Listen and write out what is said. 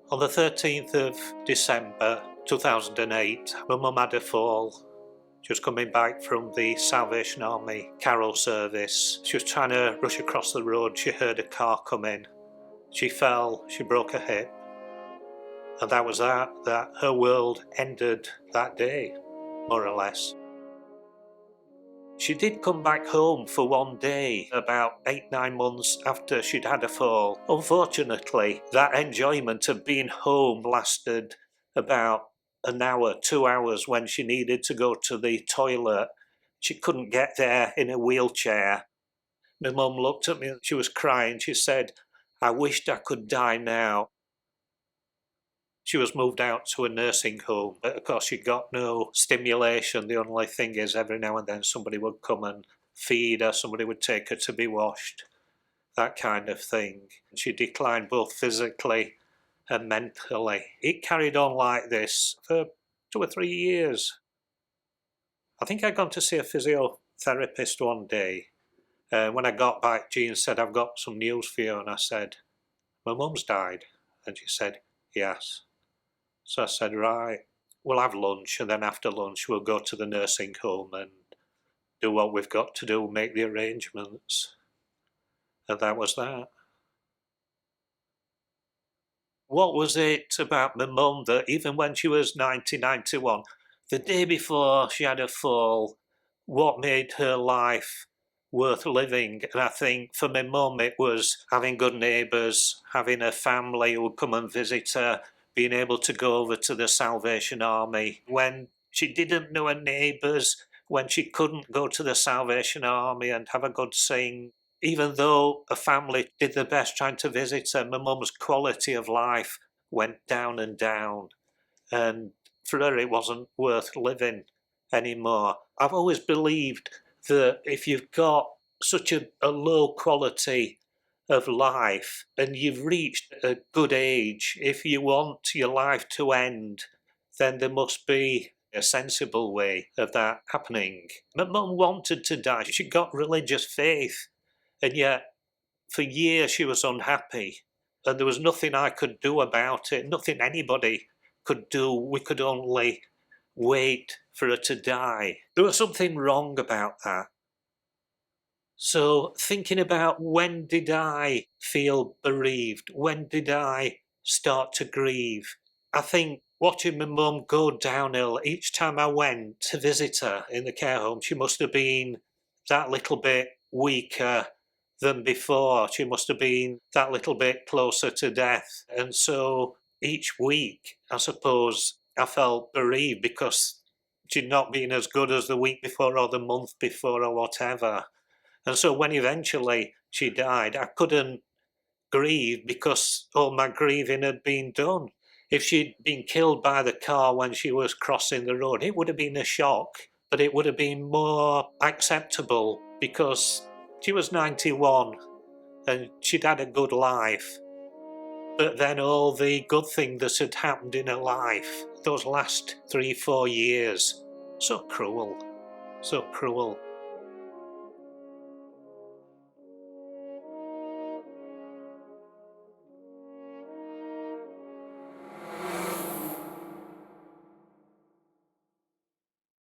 On the 13th of December 2008, my mum had a fall. She was coming back from the Salvation Army carol service. She was trying to rush across the road. She heard a car coming. She fell, she broke her hip. And that was that her world ended that day, more or less. She did come back home for one day, about 8-9 months after she'd had a fall. Unfortunately, that enjoyment of being home lasted about an hour, 2 hours when she needed to go to the toilet. She couldn't get there in a wheelchair. My mum looked at me and she was crying. She said, "I wished I could die now." She was moved out to a nursing home, but of course she got no stimulation. The only thing is every now and then somebody would come and feed her, somebody would take her to be washed, that kind of thing. She declined both physically and mentally. It carried on like this for 2 or 3 years. I think I'd gone to see a physiotherapist one day. When I got back, Jean said, "I've got some news for you." And I said, "My mum's died." And she said, "Yes." So I said, "Right, we'll have lunch, and then after lunch we'll go to the nursing home and do what we've got to do, make the arrangements." And that was that. What was it about my mum that even when she was 90, 91, the day before she had a fall, what made her life worth living? And I think for my mum it was having good neighbours, having a family who would come and visit her, being able to go over to the Salvation Army. When she didn't know her neighbours, when she couldn't go to the Salvation Army and have a good sing, even though a family did their best trying to visit her, my mum's quality of life went down and down. And for her, it wasn't worth living anymore. I've always believed that if you've got such a low quality of life and you've reached a good age, if you want your life to end, then there must be a sensible way of that happening. My mum wanted to die. She got religious faith, and yet for years she was unhappy, and there was nothing I could do about it, nothing anybody could do. We could only wait for her to die. There was something wrong about that. So thinking about, when did I feel bereaved? When did I start to grieve? I think watching my mum go downhill, each time I went to visit her in the care home, she must have been that little bit weaker than before. She must have been that little bit closer to death. And so each week, I suppose, I felt bereaved because she'd not been as good as the week before or the month before or whatever. And so when eventually she died, I couldn't grieve because all my grieving had been done. If she'd been killed by the car when she was crossing the road, it would have been a shock, but it would have been more acceptable because she was 91 and she'd had a good life. But then all the good thing that had happened in her life, those last 3-4 years, so cruel, so cruel.